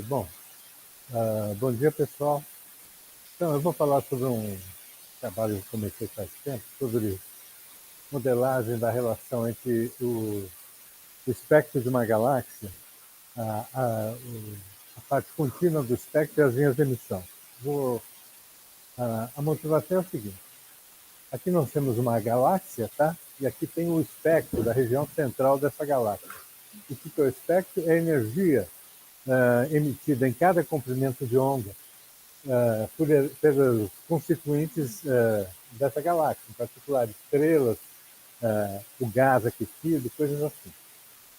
Bom, bom dia, pessoal. Então, eu vou falar sobre um trabalho que eu comecei faz tempo, sobre modelagem da relação entre o espectro de uma galáxia, a, a, a parte contínua do espectro e as linhas de emissão. A motivação é o seguinte: aqui nós temos uma galáxia, tá? E aqui tem o espectro da região central dessa galáxia. O que é o espectro? É a energia emitida em cada comprimento de onda pelos constituintes dessa galáxia, em particular estrelas, o gás aquecido, coisas assim.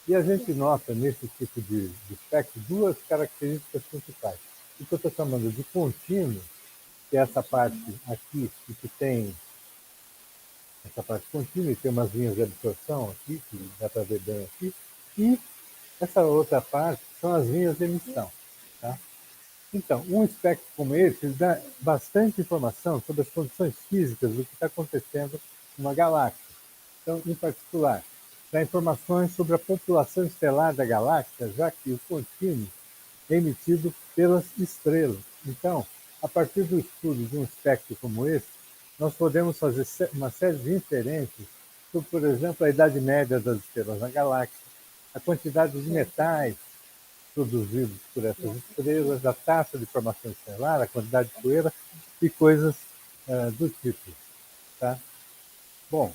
E a gente nota nesse tipo de espectro duas características principais. O que eu estou chamando de contínuo, que é essa parte aqui, que tem essa parte contínua e tem umas linhas de absorção aqui, que dá para ver bem aqui, e essa outra parte são as linhas de emissão. Tá? Então, um espectro como esse dá bastante informação sobre as condições físicas do que está acontecendo numa galáxia. Então, em particular, dá informações sobre a população estelar da galáxia, já que o contínuo é emitido pelas estrelas. Então, a partir do estudo de um espectro como esse, nós podemos fazer uma série de inferências sobre, por exemplo, a idade média das estrelas na galáxia, a quantidade de metais produzidos por essas estrelas, a taxa de formação estelar, a quantidade de poeira e coisas do tipo. Tá? Bom,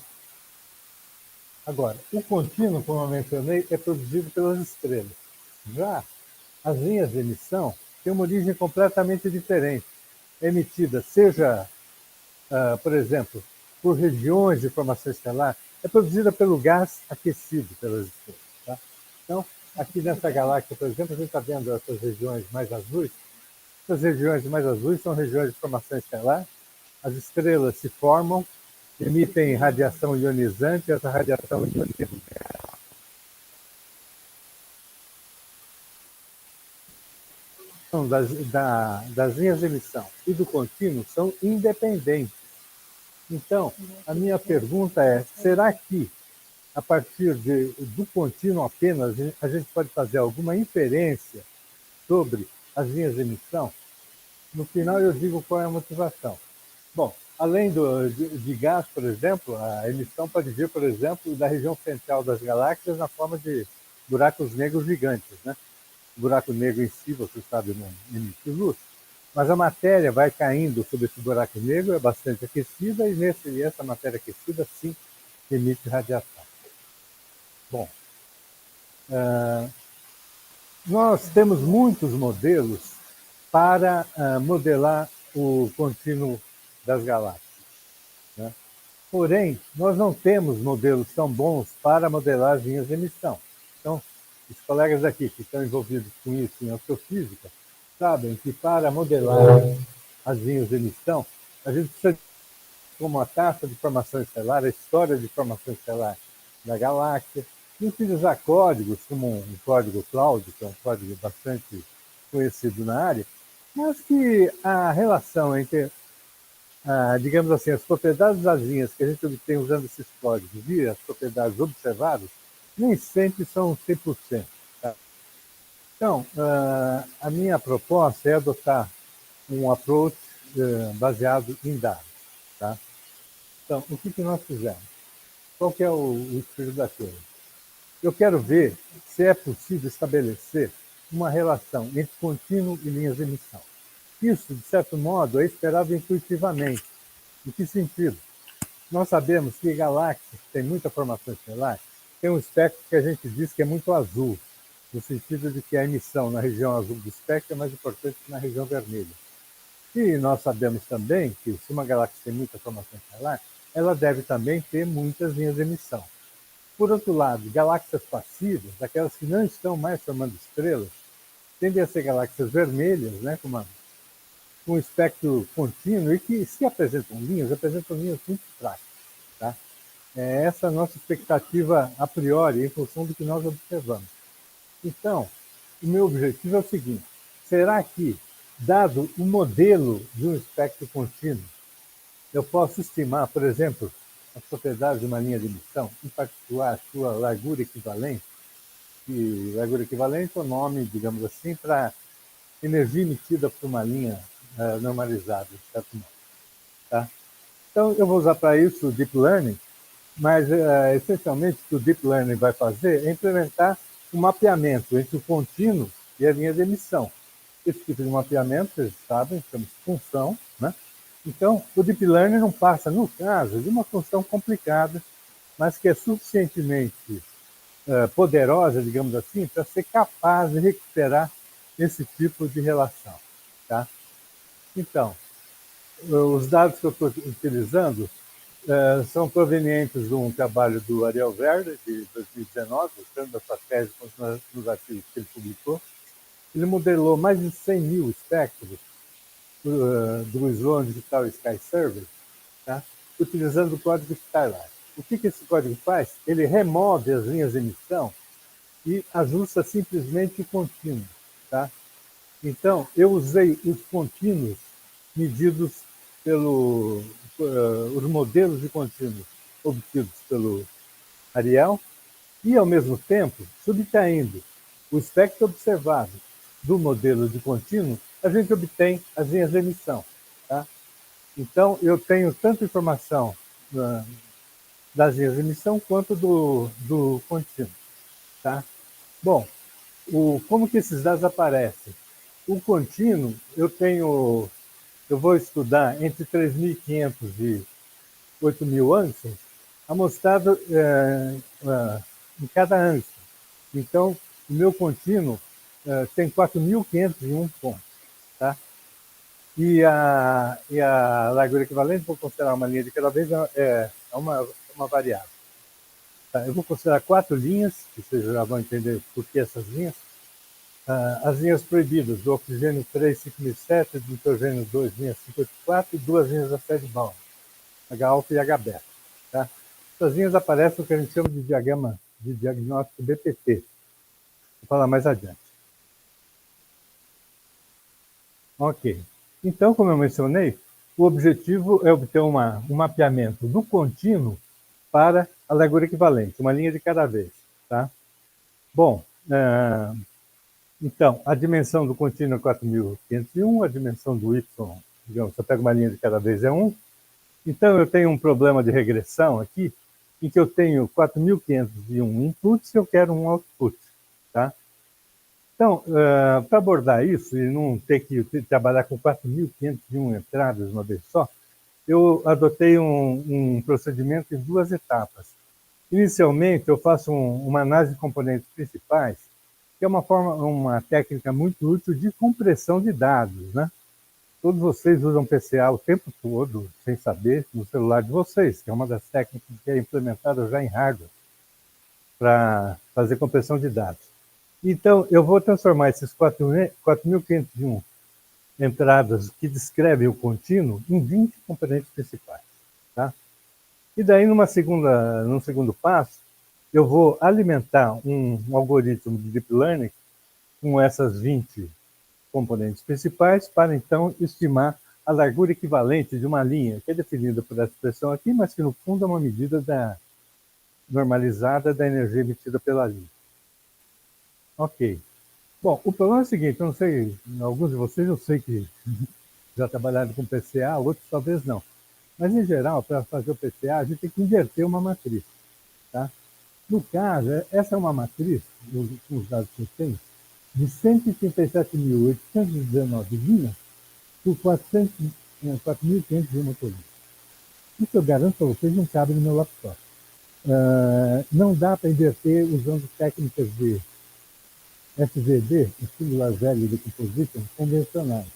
agora, o contínuo, como eu mencionei, é produzido pelas estrelas. Já as linhas de emissão têm uma origem completamente diferente. É emitida, seja, por exemplo, por regiões de formação estelar, é produzida pelo gás aquecido pelas estrelas. Tá? Então, aqui nessa galáxia, por exemplo, a gente está vendo essas regiões mais azuis. Essas regiões mais azuis são regiões de formação estelar. As estrelas se formam, emitem radiação ionizante, essa radiação ionizante das linhas de emissão e do contínuo são independentes. Então, a minha pergunta é, será que a partir do contínuo apenas a gente pode fazer alguma inferência sobre as linhas de emissão? No final eu digo qual é a motivação. Bom, além de gás, por exemplo, a emissão pode vir, por exemplo, da região central das galáxias na forma de buracos negros gigantes, né? O buraco negro em si, você sabe, não emite luz, mas a matéria vai caindo sobre esse buraco negro, é bastante aquecida, e essa matéria aquecida, sim, emite radiação. Bom, nós temos muitos modelos para modelar o contínuo das galáxias. Né? Porém, nós não temos modelos tão bons para modelar as linhas de emissão. Então, os colegas aqui que estão envolvidos com isso em astrofísica sabem que para modelar as linhas de emissão, a gente precisa de como a taxa de formação estelar, a história de formação estelar da galáxia, e utilizar códigos, como um código Cloud, que é um código bastante conhecido na área, mas que a relação entre digamos assim, as propriedades das linhas que a gente obtém usando esses códigos e as propriedades observadas, nem sempre são 100%. Tá? Então, a minha proposta é adotar um approach baseado em dados. Tá? Então, o que nós fizemos? Qual que é o espírito da coisa? Eu quero ver se é possível estabelecer uma relação entre contínuo e linhas de emissão. Isso, de certo modo, é esperado intuitivamente. Em que sentido? Nós sabemos que galáxias que têm muita formação estelar têm um espectro que a gente diz que é muito azul, no sentido de que a emissão na região azul do espectro é mais importante que na região vermelha. E nós sabemos também que se uma galáxia tem muita formação estelar, ela deve também ter muitas linhas de emissão. Por outro lado, galáxias passivas, aquelas que não estão mais formando estrelas, tendem a ser galáxias vermelhas, né, com um espectro contínuo e que, se apresentam linhas muito fracas. Tá? É essa a nossa expectativa a priori, em função do que nós observamos. Então, o meu objetivo é o seguinte: será que, dado o modelo de um espectro contínuo, eu posso estimar, por exemplo, as propriedades de uma linha de emissão, em particular a sua largura equivalente? E largura equivalente é o nome, digamos assim, para energia emitida por uma linha normalizada, de certo modo. Tá? Então, eu vou usar para isso o Deep Learning, mas essencialmente o que o Deep Learning vai fazer é implementar um mapeamento entre o contínuo e a linha de emissão. Esse tipo de mapeamento, vocês sabem, chama-se função, né? Então, o Deep Learning não passa, no caso, de uma função complicada, mas que é suficientemente poderosa, digamos assim, para ser capaz de recuperar esse tipo de relação. Tá? Então, os dados que eu estou utilizando são provenientes de um trabalho do Ariel Verde, de 2019, tanto da sua tese quanto nos artigos que ele publicou. Ele modelou mais de 100 mil espectros do Sloan Digital Sky Survey, tá? Utilizando o código Starlight. O que esse código faz? Ele remove as linhas de emissão e ajusta simplesmente o contínuo. Tá? Então, eu usei os contínuos medidos pelo os modelos de contínuos obtidos pelo Ariel e, ao mesmo tempo, subtraindo o espectro observado do modelo de contínuo, a gente obtém as linhas de emissão. Tá? Então, eu tenho tanto informação das linhas de emissão quanto do contínuo. Tá? Bom, como que esses dados aparecem? O contínuo, eu vou estudar entre 3.500 e 8.000 ângulos, amostrado em cada ângulo. Então, o meu contínuo tem 4.501 pontos. Tá? E a largura equivalente, vou considerar uma linha de cada vez, é uma variável. Tá? Eu vou considerar 4 linhas, que vocês já vão entender por que essas linhas. As linhas proibidas, do oxigênio 3, 5007, do nitrogênio 2, linha 584, e 2 linhas da série Baum, H-alfa e H-beta. Tá? Essas linhas aparecem no que a gente chama de diagrama de diagnóstico BPT. Vou falar mais adiante. Ok. Então, como eu mencionei, o objetivo é obter um mapeamento do contínuo para a largura equivalente, uma linha de cada vez. Tá? Bom, então, a dimensão do contínuo é 4.501, a dimensão do y, digamos, se eu pego uma linha de cada vez é 1. Então, eu tenho um problema de regressão aqui, em que eu tenho 4.501 inputs e eu quero um output. Tá? Então, para abordar isso e não ter que trabalhar com 4.501 entradas uma vez só, eu adotei um procedimento em 2 etapas. Inicialmente, eu faço uma análise de componentes principais, que é uma técnica muito útil de compressão de dados, né? Todos vocês usam PCA o tempo todo, sem saber, no celular de vocês, que é uma das técnicas que é implementada já em hardware para fazer compressão de dados. Então, eu vou transformar esses 4.501 entradas que descrevem o contínuo em 20 componentes principais. Tá? E daí, num segundo passo, eu vou alimentar um algoritmo de Deep Learning com essas 20 componentes principais para, então, estimar a largura equivalente de uma linha, que é definida por essa expressão aqui, mas que, no fundo, é uma medida normalizada da energia emitida pela linha. Ok. Bom, o problema é o seguinte, eu não sei, alguns de vocês eu sei que já trabalharam com PCA, outros talvez não. Mas, em geral, para fazer o PCA, a gente tem que inverter uma matriz. Tá? No caso, essa é uma matriz, com os dados que eu tenho, de 137.819 linhas por 4.501 motoristas. Isso eu garanto para vocês, não cabe no meu laptop. Não dá para inverter usando técnicas de SVD, Singular Value Decomposition, convencionais.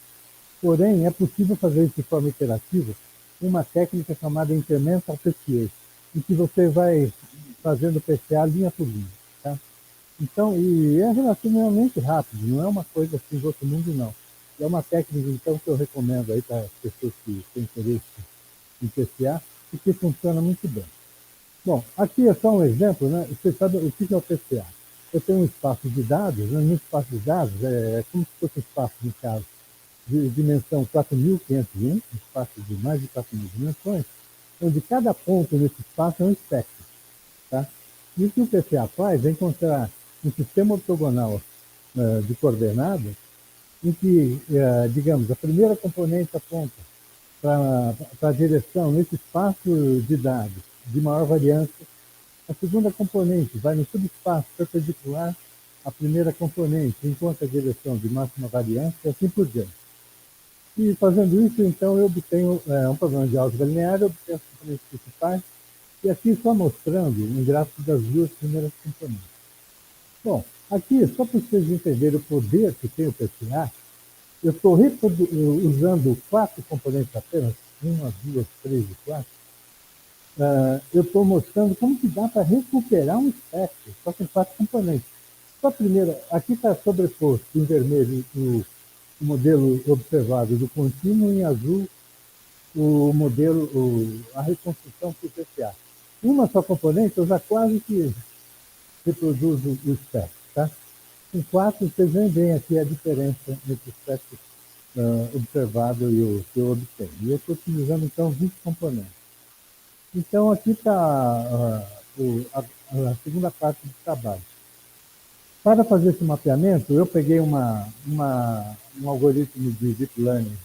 Porém, é possível fazer isso de forma iterativa, uma técnica chamada Incremental PCA, em que você vai fazendo PCA linha por linha. Tá? Então, e é relativamente rápido, não é uma coisa assim do outro mundo, não. É uma técnica, então, que eu recomendo aí para as pessoas que têm interesse em PCA e que funciona muito bem. Bom, aqui é só um exemplo, né? Você sabe o que é o PCA? Eu tenho um espaço de dados, né? No espaço de dados, é como se fosse um espaço, no caso, de dimensão 4.501, um espaço de mais de 4.000 dimensões, onde cada ponto nesse espaço é um espectro. Tá? E o que o PCA faz é encontrar um sistema ortogonal de coordenadas em que, digamos, a primeira componente aponta para a direção nesse espaço de dados de maior variância, a segunda componente vai no subespaço perpendicular à primeira componente, enquanto a direção de máxima variância, e assim por diante. E fazendo isso, então, eu obtenho um problema de álgebra linear, eu obtenho as componentes principais, e aqui só mostrando um gráfico das duas primeiras componentes. Bom, aqui, só para vocês entenderem o poder que tem o PCA, eu estou usando 4 componentes apenas, 1, 2, 3 e 4. Eu estou mostrando como que dá para recuperar um espectro, só com 4 componentes. Só a primeira, aqui está sobreposto em vermelho o modelo observado do contínuo, em azul o modelo, a reconstrução por PCA. Uma só componente, eu já quase que reproduzo o espectro. Tá? Com 4, vocês veem bem aqui a diferença entre o espectro observado e o que eu obtenho. E eu estou utilizando, então, 20 componentes. Então, aqui está a segunda parte do trabalho. Para fazer esse mapeamento, eu peguei um algoritmo de deep learning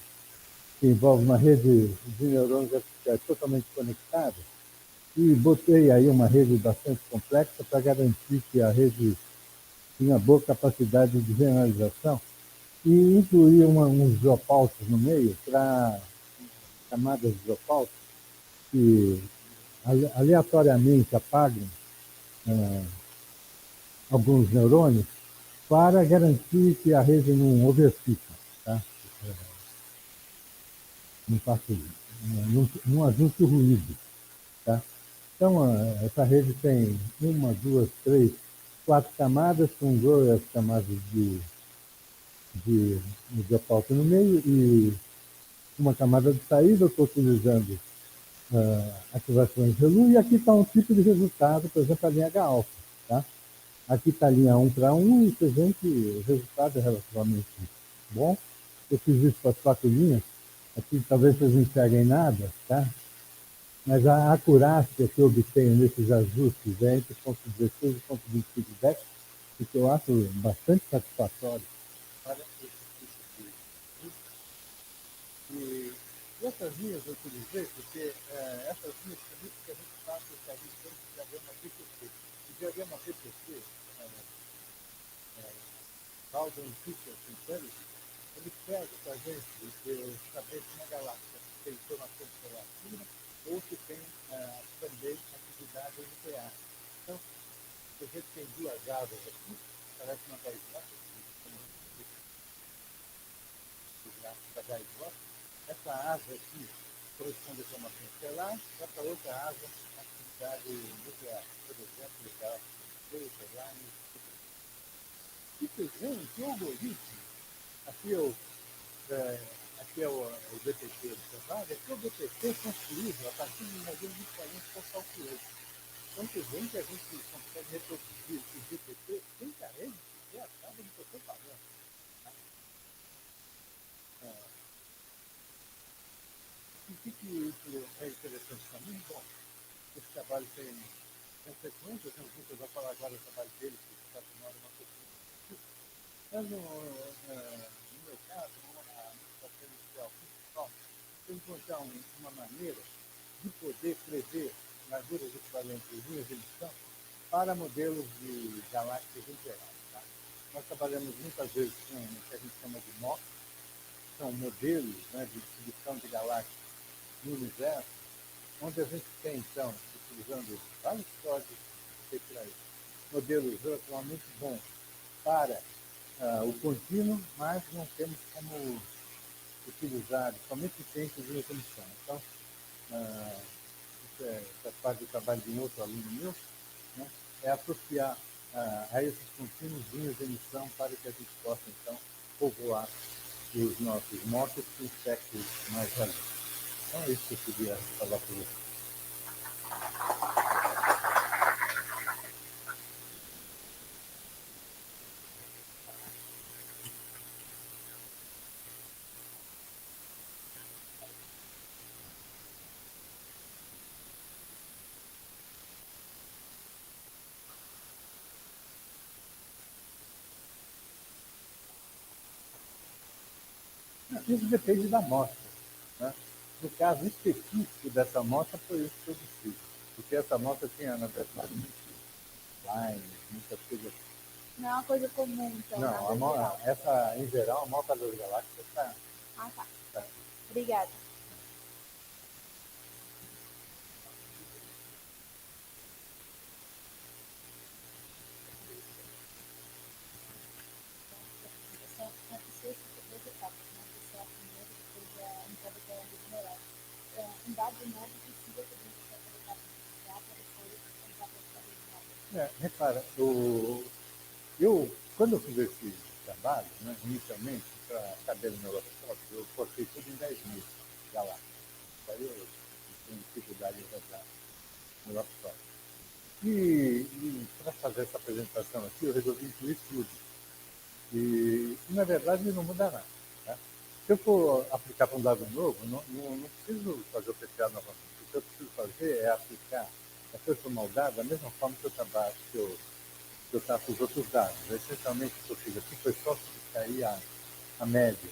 que envolve uma rede de neurônios artificiais totalmente conectada e botei aí uma rede bastante complexa para garantir que a rede tinha boa capacidade de generalização e incluí uns dropouts no meio para camadas de dropouts que aleatoriamente apagam alguns neurônios para garantir que a rede não overfita, tá? Não faça não ajuste o ruído. Tá? Então, essa rede tem 1, 2, 3, 4 camadas, com 2 camadas de dropout no meio e uma camada de saída. Eu estou utilizando ativações de ReLU, e aqui está um tipo de resultado, por exemplo, a linha H-alfa. Tá? Aqui está a linha 1 para 1 e vocês veem que o resultado é relativamente bom. Eu fiz isso para as 4 linhas. Aqui talvez vocês não enxerguem nada, tá? Mas a acurácia que eu obtenho nesses ajustes é entre 0,16 e 0,25 DEC, o que eu acho bastante satisfatório para esse tipo de. E essas linhas eu utilizei porque essas linhas permitem que a gente faça o que a gente chama de diagrama PPT. O diagrama PPT, Baldwin Fischer Intelligence, ele pede para a gente saber se uma galáxia tem formação solar fina ou se tem também atividade nuclear. Então, se a gente tem 2 asas aqui, parece uma gaivota, o gráfico da gaivota. Essa asa aqui corresponde à formação estelar, essa outra asa à atividade nuclear, por exemplo, o galáxia estelar. E vocês veem que o algoritmo, aqui é o BPT observado, aqui é o BPT construído a partir de um modelo diferente que eu calculei. Então, vocês veem que a gente consegue reproduzir o BPT sem carência, que é a tábua do que eu estou falando. E o que isso é interessante para mim? Bom, esse trabalho tem consequências, eu vou falar agora do trabalho dele, que está tomando uma consequência. Mas no meu caso, a administração inicial principal, eu encontrar uma maneira de poder prever larguras equivalentes de linhas de emissão para modelos de galáxias integrais. Tá? Nós trabalhamos muitas vezes com o que a gente chama de MOC, são modelos, né, de distribuição de galáxias no universo, onde a gente tem, então, utilizando vários códigos modelos relativamente bons para o contínuo, mas não temos como utilizar somente ciências de definição. Então, isso é parte do trabalho de um outro aluno meu, né, é associar a esses contínuos linhas de emissão para que a gente possa, então, povoar os nossos motos com espectros mais valiosos. Então, é isso que eu queria falar para vocês. Isso depende da amostra, né? No caso específico dessa amostra, foi isso que eu disse, porque essa amostra tinha, na verdade, lines, muitas coisas. Não é uma coisa comum, então, não, essa, em geral, a amostra das galáxias está. Ah, tá. Tá. Obrigada. Repara, quando eu fiz esse trabalho, né, inicialmente, para caber no meu laboratório, eu cortei tudo em 10.000 galáxias. Aí eu tenho dificuldade de rodar no laboratório. E para fazer essa apresentação aqui, eu resolvi incluir tudo. Na verdade, não muda nada. Tá? Se eu for aplicar para um dado novo, não preciso fazer o PCA novamente. O que eu preciso fazer é aplicar a transformar o dado da mesma forma que eu trabalho, que eu trato os outros dados. Essencialmente, o que eu fiz aqui foi só subtrair a média,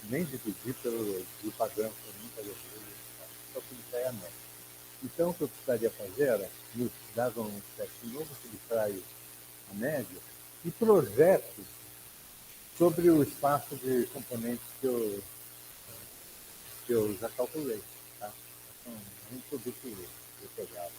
nem dividir pelo padrão, que eu nunca levei, só subtrair a média. Então, o que eu precisaria fazer era, dado um teste novo, subtraio a média e projeto sobre o espaço de componentes que eu já calculei. Tá? Então, é um produto integral.